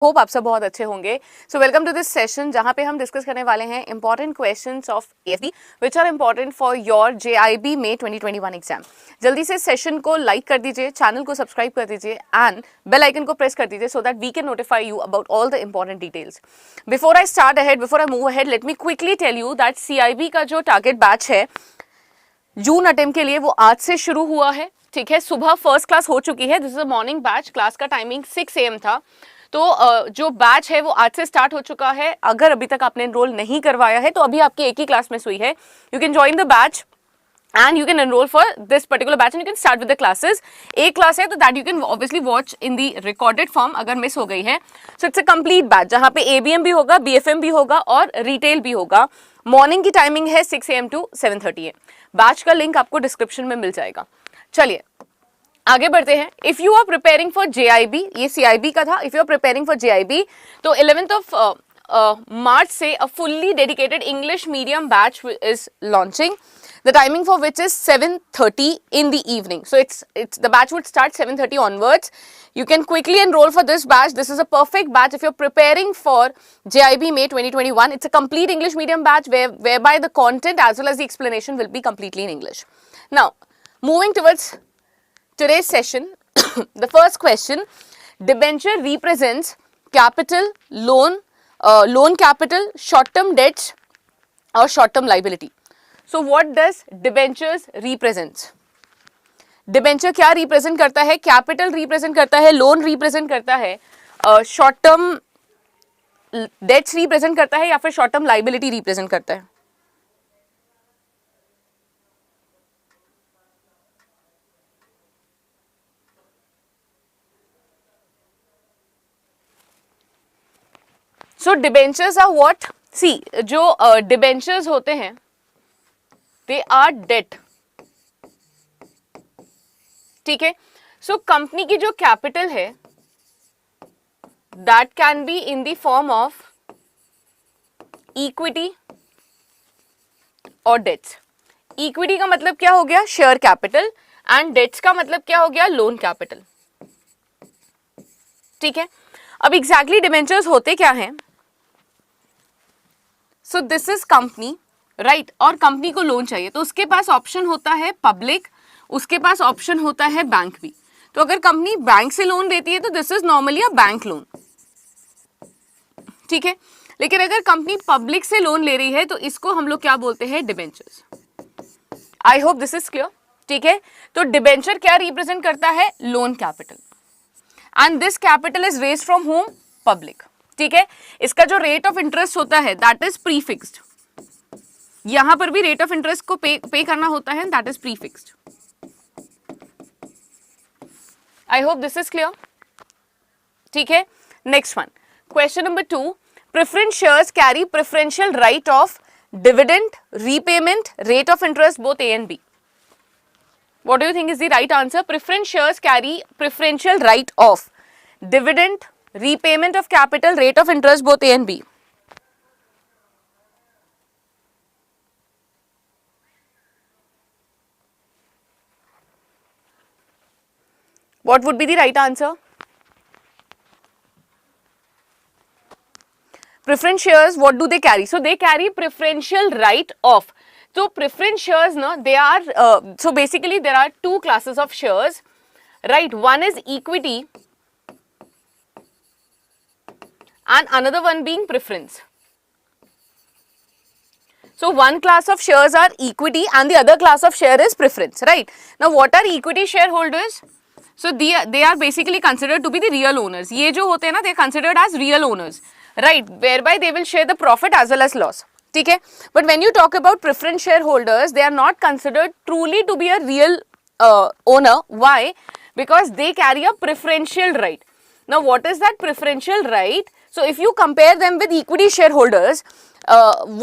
Hope आप सब बहुत अच्छे होंगे। So welcome to this session जहां पे हम डिस्कस करने वाले हैं important questions of AFD which are important for your JIB में 2021 एग्जाम। जल्दी से सेशन को लाइक कर दीजिए, चैनल को सब्सक्राइब कर दीजिए एंड बेल आइकन को प्रेस कर दीजिए so that we can notify you about all the important details. Before I start ahead, before I move ahead, let me quickly tell you that CIB का जो target batch है जून attempt के लिए वो आज से शुरू हुआ है। ठीक है, सुबह फर्स्ट क्लास हो चुकी है। This is a morning batch, class का टाइमिंग 6 AM था। तो जो बैच है वो आज से स्टार्ट हो चुका है। अगर अभी तक आपने एनरोल नहीं करवाया है तो अभी आपकी एक ही क्लास मिस हुई है। You can join the batch and you can enroll for this particular batch and you can start with the classes. एक क्लास है तो that you can obviously watch in the recorded form अगर miss हो गई है। So it's a complete batch जहाँ पे ABM भी होगा, BFM भी होगा और रिटेल भी होगा। मॉर्निंग की टाइमिंग है 6 AM to 7:30 AM। बैच का लिंक आपको डिस्क्रिप्शन में मिल जाएगा। चलिए आगे बढ़ते हैं। If you are preparing for JIB, ये CIB का था। If you are preparing for JIB तो 11th of March से a fully dedicated English medium batch is launching. The timing for which is 7:30 in the evening. So the batch would start 7:30 onwards. You can quickly enroll for this batch. This is a perfect batch if you're preparing for JIB May 2021. It's a complete English medium batch whereby the content as well as the explanation will be completely in English. Now, moving towards today's session, the first question: debenture represents capital, loan capital, short-term debts, or short-term liability. So what does debentures represents? Debenture क्या represent करता है? Capital represent करता है, loan represent करता है, short term debts represent करता है या फिर शॉर्ट टर्म लाइबिलिटी रिप्रेजेंट करता है? सो डिबेंचर्स आर व्हाट? सी, जो डिबेंचर्स होते हैं दे आर डेट। ठीक है, सो कंपनी की जो कैपिटल है that can be in the form of equity और डेट्स। इक्विटी का मतलब क्या हो गया? Share capital. एंड डेट्स का मतलब क्या हो गया? Loan capital. ठीक है, अब एग्जैक्टली डिबेंचर्स होते क्या हैं? So this is company, right, और कंपनी को लोन चाहिए तो उसके पास ऑप्शन होता है पब्लिक, उसके पास ऑप्शन होता है बैंक भी। तो अगर कंपनी बैंक से लोन देती है तो this is normally a bank loan. ठीक है, लेकिन अगर कंपनी पब्लिक से लोन ले रही है तो इसको हम लोग क्या बोलते हैं? Debentures. I hope this is clear. ठीक है, तो डिबेंचर क्या रिप्रेजेंट करता है? Loan capital. And this capital is raised from home? Public. ठीक है, इसका जो रेट ऑफ इंटरेस्ट होता है दैट इज प्रीफिक्स्ड। यहां पर भी रेट ऑफ इंटरेस्ट को पे करना होता है, that is prefixed. I hope this is clear. ठीक है, next one, question number 2, preference shares carry preferential right of dividend, repayment, rate of interest both A and B. What do you think is the right answer? Preference shares carry preferential right of dividend, repayment of capital, rate of interest both A and B. What would be the right answer? Preference shares, what do they carry? So they carry preferential right of. So preference shares, no, they are, so basically there are two classes of shares, right? One is equity and another one being preference. So one class of shares are equity and the other class of share is preference, right? Now what are equity shareholders? So they are basically considered to be the real owners. ये जो होते हैं ना, they are considered as real owners, right? Whereby they will share the profit as well as loss. ठीक है, but when you talk about preference shareholders, they are not considered truly to be a real owner. Why? Because they carry a preferential right. Now what is that preferential right? So if you compare them with equity shareholders,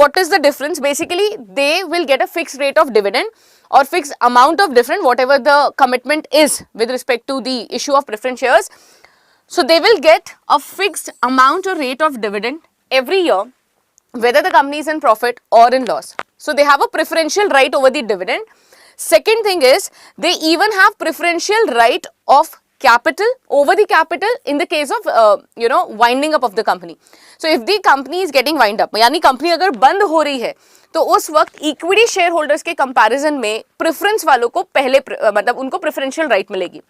what is the difference? Basically they will get a fixed rate of dividend or fixed amount of different, whatever the commitment is with respect to the issue of preference shares. So they will get a fixed amount or rate of dividend every year, whether the company is in profit or in loss. So they have a preferential right over the dividend. Second thing is they even have preferential right of capital over the capital in the case of winding up of the company. So if the company is getting wind up, यानी company अगर बंद हो रही है तो उस वक्त equity share holders के कंपैरिजन में प्रेफरेंस वालों को पहले मतलब उनको प्रेफरेंशियल राइट मिलेगी.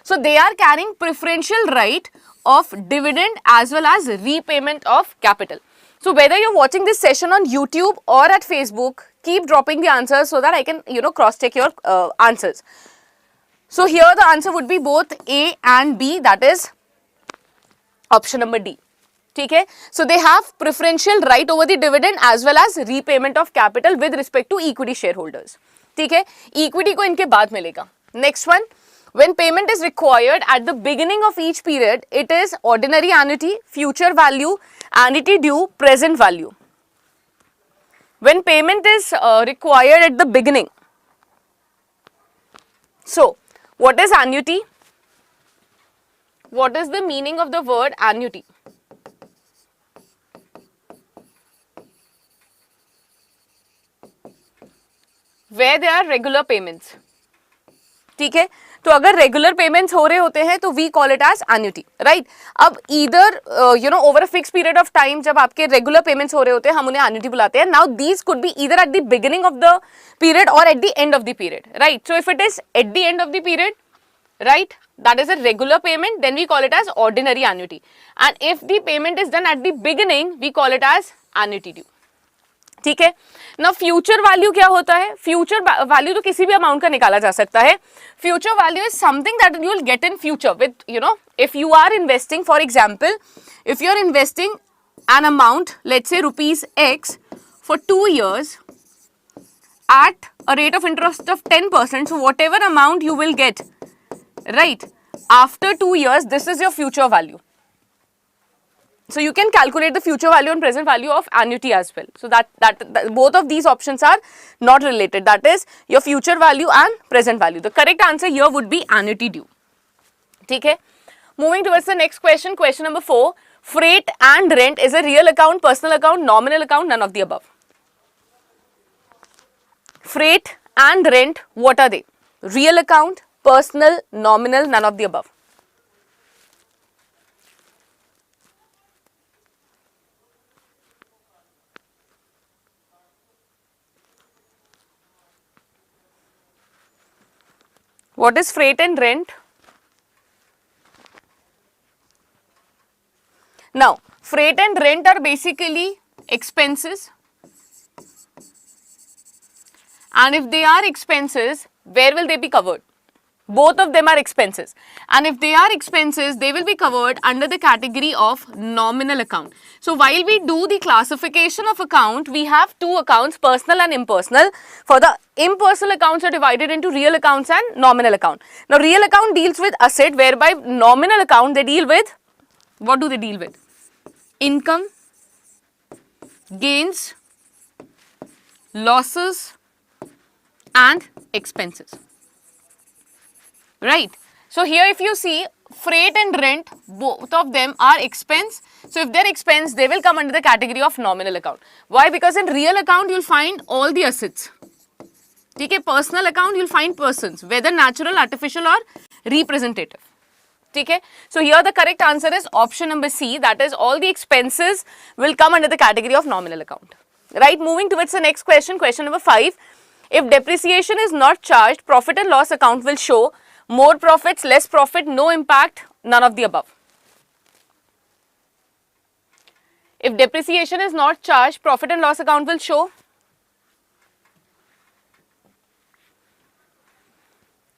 So they are carrying preferential right of dividend as well as repayment of capital. So whether you're watching this session on YouTube or at Facebook, keep dropping the answers so that I can cross check your answers. So here the answer would be both A and B, that is option number D. Okay? So they have preferential right over the dividend as well as repayment of capital with respect to equity shareholders. Okay? Equity को इनके बाद मिलेगा. Next one, when payment is required at the beginning of each period, it is ordinary annuity, future value, annuity due, present value. When payment is required at the beginning, so what is annuity? What is the meaning of the word annuity? Where there are regular payments. ठीक है, तो अगर regular payments हो रहे होते हैं तो we call it as annuity, right. अब either over a fix period of time जब आपके रेगुलर पेमेंट्स हो रहे होते हैं हम उन्हें एन्युटी बुलाते हैं. Now these could be either at the beginning of the period और at the end of the period, right. So if it is at the end of the period, right, that is a regular payment, then we call it as ordinary annuity. And if the payment is done at the beginning, we call it as annuity due. ठीक है. ना future value क्या होता है? Future value तो किसी भी amount का निकाला जा सकता है. Future value is something that you will get in future with if you are investing, for example if you are investing an amount let's say rupees X फॉर 2 years at a rate of interest of 10%, so whatever amount you will get, right, after 2 years, this is your future value. So you can calculate the future value and present value of annuity as well. So that both of these options are not related. That is your future value and present value. The correct answer here would be annuity due. Okay. Moving towards the next question. Question number 4. Freight and rent is a real account, personal account, nominal account, none of the above. Freight and rent, what are they? Real account, personal, nominal, none of the above. What is freight and rent? Now, freight and rent are basically expenses, and if they are expenses, where will they be covered? Both of them are expenses, and if they are expenses, they will be covered under the category of nominal account. So while we do the classification of account, we have two accounts, personal and impersonal. For the impersonal accounts are divided into real accounts and nominal account. Now real account deals with asset, whereby nominal account they deal with, what do they deal with? Income, gains, losses and expenses. Right. So here if you see freight and rent, both of them are expense. So if they're expense, they will come under the category of nominal account. Why? Because in real account you'll find all the assets. Okay. Personal account you'll find persons, whether natural, artificial or representative. Okay. So here the correct answer is option number C, that is all the expenses will come under the category of nominal account. Right. Moving towards the next question, question number 5. If depreciation is not charged, profit and loss account will show more profits, less profit, no impact, none of the above. If depreciation is not charged, profit and loss account will show.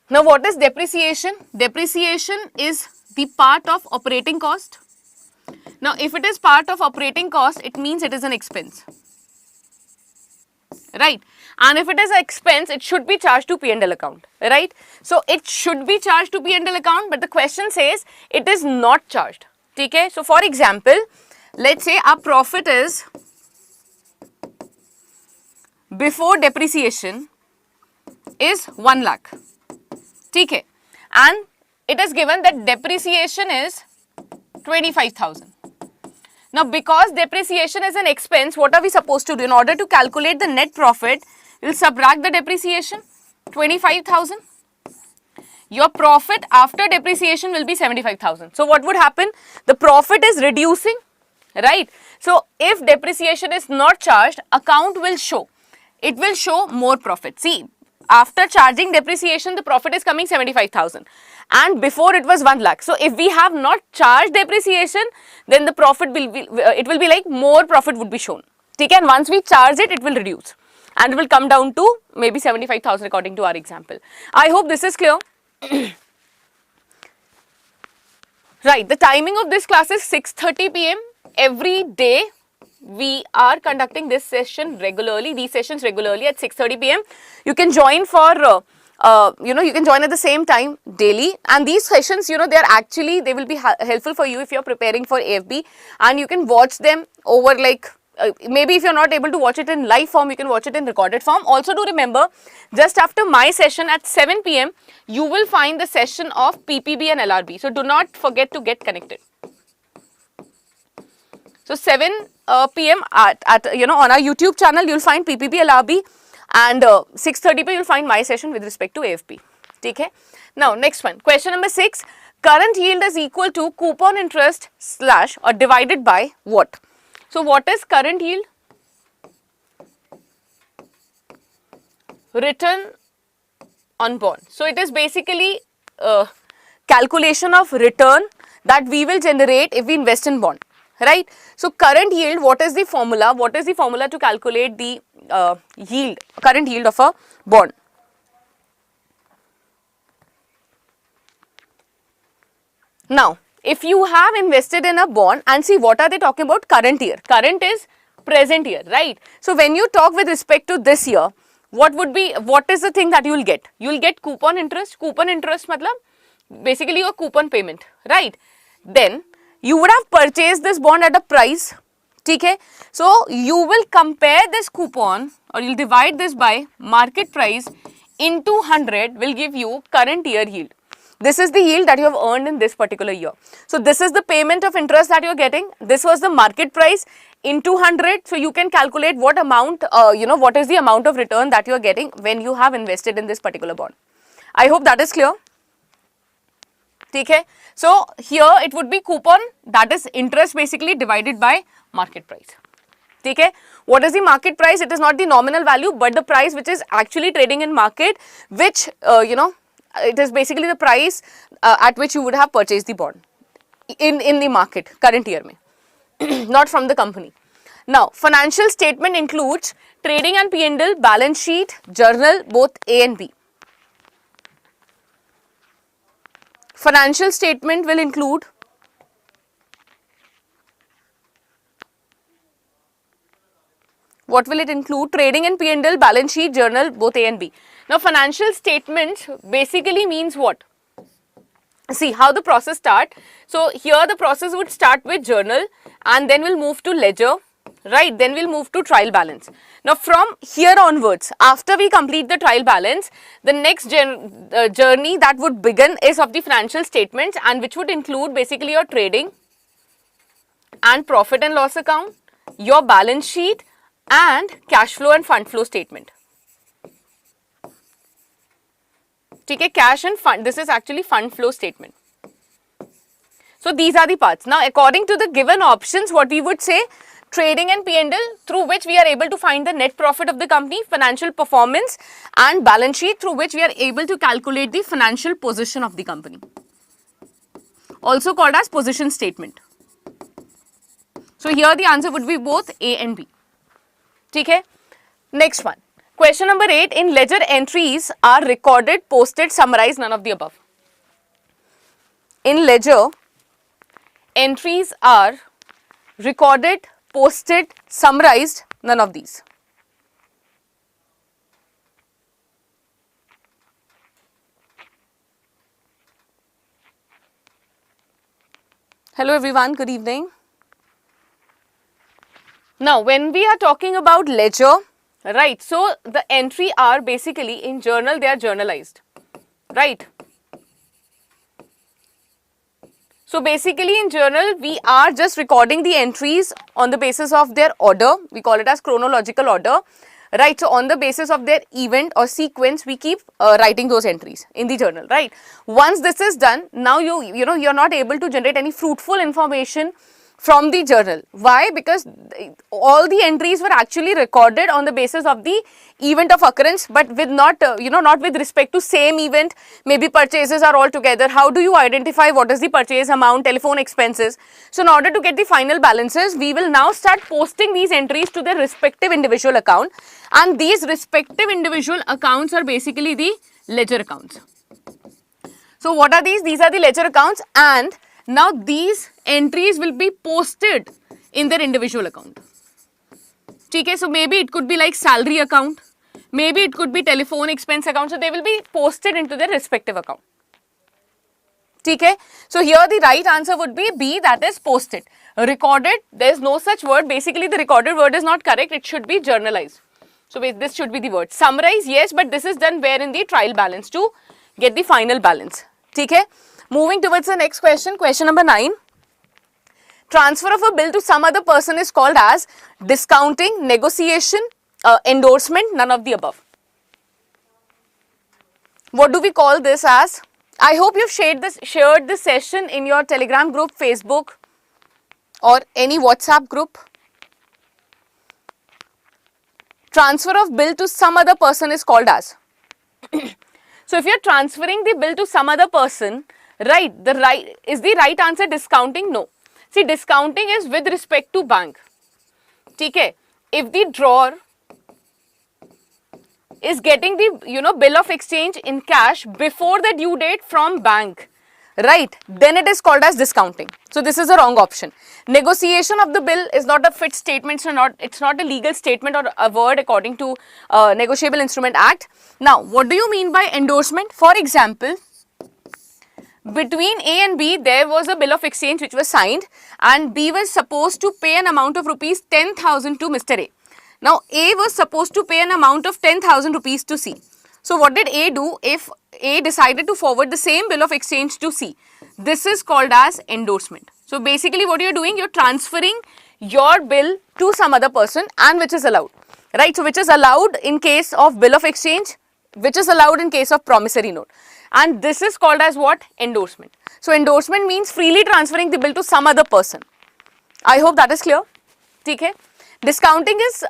Now what is depreciation? Depreciation is the part of operating cost. Now if it is part of operating cost, it means it is an expense. Right. And if it is an expense, it should be charged to P&L account, right? So it should be charged to P&L account, but the question says it is not charged. Okay? So for example, let's say our profit is before depreciation is 1 lakh. Okay? And it is given that depreciation is 25,000. Now because depreciation is an expense, what are we supposed to do? In order to calculate the net profit, we'll subtract the depreciation, 25,000. your profit after depreciation will be 75,000. So what would happen? The profit is reducing, right? So if depreciation is not charged, account will show. It will show more profit. See, after charging depreciation, the profit is coming 75,000, and before it was 1 lakh. So if we have not charged depreciation, then the profit will be, it will be like more profit would be shown. Okay, and once we charge it, it will reduce and it will come down to maybe 75,000 according to our example. I hope this is clear. Right, the timing of this class is 6:30 p.m. every day. We are conducting this session regularly, these sessions regularly at 6:30 p.m. You can join for, you can join at the same time daily, and these sessions, they will be helpful for you if you're preparing for AFB, and you can watch them over like, maybe if you're not able to watch it in live form, you can watch it in recorded form. Also do remember, just after my session at 7 p.m, you will find the session of PPB and LRB. So do not forget to get connected. So 7 p.m. at on our YouTube channel, you'll find PPB, LRB, and 6:30 p.m. you'll find my session with respect to AFB. Okay. Now next one, question number 6. Current yield is equal to coupon interest slash or divided by what? So what is current yield? Return on bond. So it is basically calculation of return that we will generate if we invest in bond, right? So current yield, what is the formula? What is the formula to calculate the yield, current yield of a bond? Now, if you have invested in a bond, and see, what are they talking about? Current year. Current is present year, right? So when you talk with respect to this year, what is the thing that you will get? You will get coupon interest. Coupon interest matlab basically your coupon payment, right? Then you would have purchased this bond at a price, okay? So you will compare this coupon, or you'll divide this by market price into 100 will give you current year yield. This is the yield that you have earned in this particular year. So this is the payment of interest that you're getting. This was the market price into 100. So you can calculate what amount, what is the amount of return that you're getting when you have invested in this particular bond. I hope that is clear. Okay. So here it would be coupon, that is interest basically divided by market price. Okay. What is the market price? It is not the nominal value, but the price which is actually trading in market, which it is basically the price at which you would have purchased the bond in the market current year mein, not from the company. Now, financial statement includes trading and P&L, balance sheet, journal, both A and B. Financial statement will include what will it include? Trading and P&L, balance sheet, journal, both A and B. Now, financial statements basically means what? See how the process start. So here the process would start with journal, and then we'll move to ledger, right? Then we'll move to trial balance. Now from here onwards, after we complete the trial balance, the next journey that would begin is of the financial statements, and which would include basically your trading and profit and loss account, your balance sheet, and cash flow and fund flow statement. Okay, cash and fund, this is actually fund flow statement. So these are the parts. Now according to the given options, what we would say, trading and P&L, through which we are able to find the net profit of the company, financial performance, and balance sheet, through which we are able to calculate the financial position of the company, also called as position statement. So here the answer would be both A and B. Okay. Next one. Question number 8. In ledger, entries are recorded, posted, summarized, none of the above. In ledger, entries are recorded, posted, summarized, none of these. Hello everyone, good evening. Now when we are talking about ledger, right, so the entry are basically in journal, they are journalized, right. So basically in journal, we are just recording the entries on the basis of their order. We call it as chronological order. right? So on the basis of their event or sequence, we keep writing those entries in the journal, right? Once this is done, now you're not able to generate any fruitful information from the journal. Why? Because all the entries were actually recorded on the basis of the event of occurrence, but with not not with respect to same event. Maybe purchases are all together. How do you identify what is the purchase amount, telephone expenses? So in order to get the final balances, we will now start posting these entries to their respective individual account, and these respective individual accounts are basically the ledger accounts. So what are these? These are the ledger accounts, and now these entries will be posted in their individual account. Okay, so maybe it could be like salary account, maybe it could be telephone expense account, so they will be posted into their respective account. Okay, so here the right answer would be B, that is posted. Recorded, there is no such word. Basically the recorded word is not correct, it should be journalized. So this should be the word. Summarize, yes, but this is done where in the trial balance to get the final balance. Okay, moving towards the next question, question number 9. Transfer of a bill to some other person is called as discounting, negotiation, endorsement, none of the above. What do we call this as? I hope you've shared this session in your Telegram group, Facebook, or any WhatsApp group. Transfer of bill to some other person is called as. So if you're transferring the bill to some other person, right, is the right answer discounting? No. See, discounting is with respect to bank. Okay, if the drawer is getting the bill of exchange in cash before the due date from bank, right, then it is called as discounting. So this is a wrong option. Negotiation of the bill is not a fit statement, so it's not a legal statement or a word according to Negotiable Instrument Act. Now, what do you mean by endorsement? For example, between A and B, there was a bill of exchange which was signed, and B was supposed to pay an amount of rupees 10,000 to Mr. A. Now, A was supposed to pay an amount of 10,000 rupees to C. So, what did A do if A decided to forward the same bill of exchange to C? This is called as endorsement. So, basically what you are doing, you are transferring your bill to some other person, and which is allowed, right? So, which is allowed in case of bill of exchange, which is allowed in case of promissory note. And this is called as what? Endorsement. So, endorsement means freely transferring the bill to some other person. I hope that is clear. Okay. Discounting is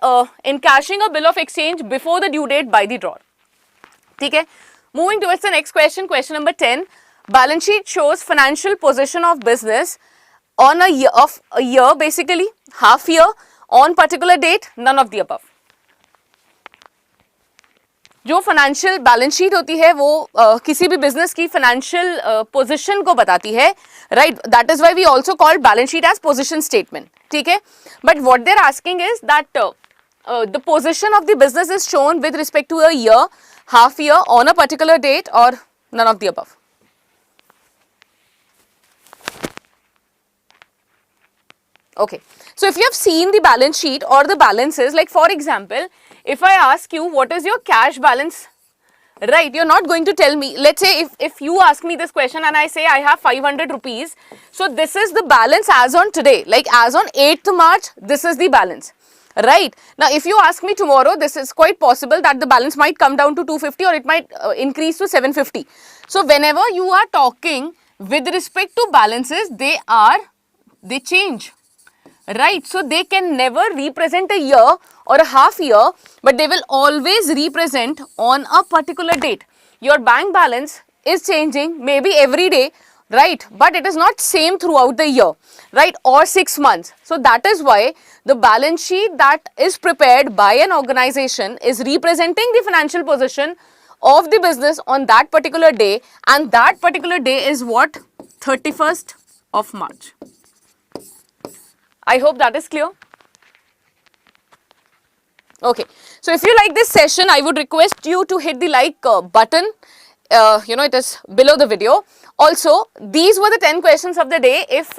encashing a bill of exchange before the due date by the drawer. Okay. Moving towards the next question, question number 10. Balance sheet shows financial position of business on a year basically, half year, on particular date, none of the above. जो financial balance sheet होती है वो किसी भी business की financial position को बताती है, right? That is why we also call balance sheet as position statement. ठीक है, but what they are asking is that the position of the business is shown with respect to a year, half year, on a particular date, or none of the above. Okay, so if you have seen the balance sheet or the balances, like for example, if I ask you what is your cash balance, right, you're not going to tell me. Let's say if you ask me this question and I say I have 500 rupees, so this is the balance as on today, like as on 8th March, this is the balance. Right. Now, if you ask me tomorrow, this is quite possible that the balance might come down to 250 or it might increase to 750. So, whenever you are talking with respect to balances, they change. Right. So, they can never represent a year or a half year, but they will always represent on a particular date. Your bank balance is changing maybe every day, right, but it is not same throughout the year, right, or 6 months. So that is why the balance sheet that is prepared by an organization is representing the financial position of the business on that particular day, and that particular day is what? 31st of March. I hope that is clear. Okay, so if you like this session, I would request you to hit the like button. It is below the video. Also, these were the 10 questions of the day. If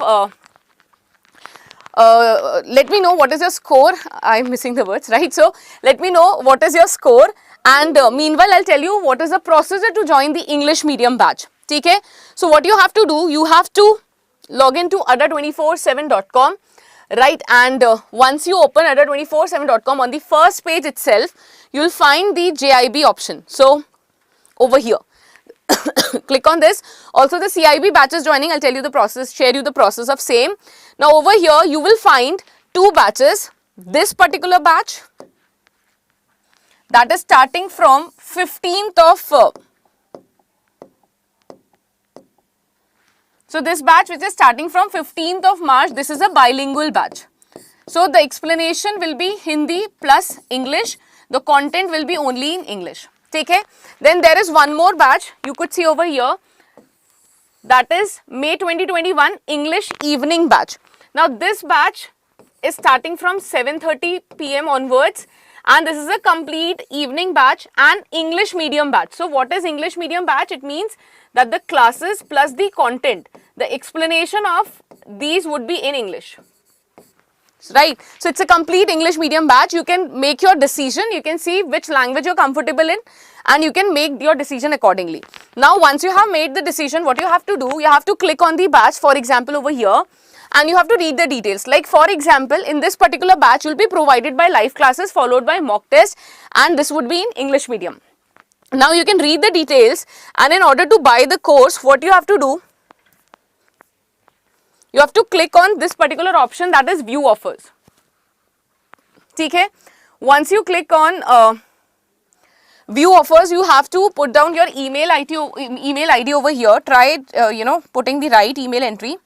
let me know what is your score. I'm missing the words, right? So let me know what is your score, and meanwhile I'll tell you what is the procedure to join the English medium batch. Okay? So what you have to do, you have to log into adda247.com. right? And once you open adda247.com, on the first page itself, you'll find the JIB option. So over here, click on this. Also the CIB batches joining, I'll tell you the process, share you the process of same. Now over here, you will find two batches. This particular batch, that is starting from 15th of so this batch which is starting from 15th of March, this is a bilingual batch. So the explanation will be Hindi plus English. The content will be only in English. Okay? Then there is one more batch you could see over here. That is May 2021 English evening batch. Now this batch is starting from 7:30 p.m. onwards, and this is a complete evening batch and English medium batch. So what is English medium batch? It means that the classes plus the content, the explanation of these would be in English. Right? So it's a complete English medium batch. You can make your decision. You can see which language you're comfortable in, and you can make your decision accordingly. Now once you have made the decision, what you have to do, you have to click on the batch, for example over here, and you have to read the details. Like for example, in this particular batch, you'll be provided by live classes followed by mock test, and this would be in English medium. Now you can read the details, and in order to buy the course, what you have to do, you have to click on this particular option, that is view offers. Okay? Once you click on view offers, you have to put down your email ID over here. Try putting the right email entry.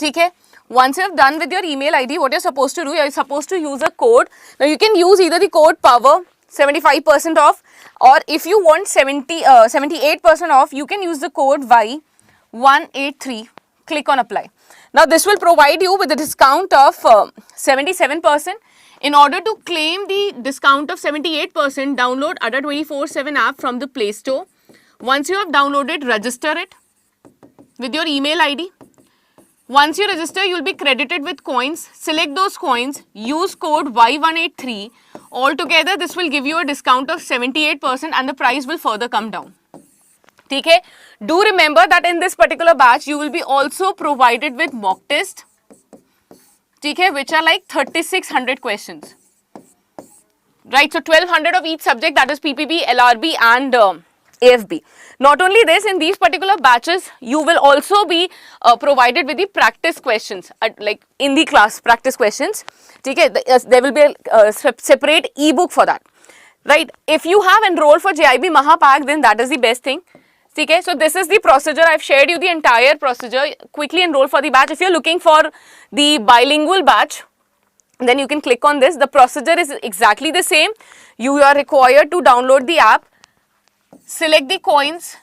Okay? Once you have done with your email ID, what you're supposed to do, you're supposed to use a code. Now you can use either the code POWER 75% off, or if you want 78% off, you can use the code Y183. Click on apply. Now this will provide you with a discount of 77%. In order to claim the discount of 78%, download adda247 app from the Play Store. Once you have downloaded, register it with your email ID. Once you register, you will be credited with coins. Select those coins, use code Y183. Altogether, this will give you a discount of 78% and the price will further come down. Okay? Do remember that in this particular batch, you will be also provided with mock test, okay, which are like 3600 questions. Right? So 1200 of each subject, that is PPB, LRB and AFB. Not only this, in these particular batches, you will also be provided with the practice questions, like in the class practice questions. Okay, there will be a separate ebook for that. Right? If you have enrolled for JIB Mahapak, then that is the best thing. Okay, so this is the procedure. I've shared you the entire procedure. Quickly enroll for the batch. If you're looking for the bilingual batch, then you can click on this. The procedure is exactly the same. You are required to download the app, select the coins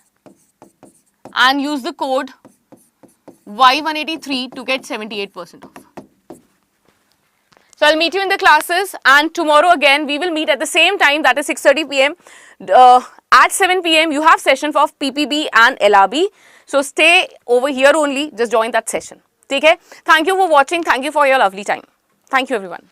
and use the code Y183 to get 78% off. So I'll meet you in the classes, and tomorrow again we will meet at the same time, that is 6:30 p.m. At 7 p.m. you have session for PPB and LRB. So stay over here only, just join that session. Okay? Thank you for watching. Thank you for your lovely time. Thank you everyone.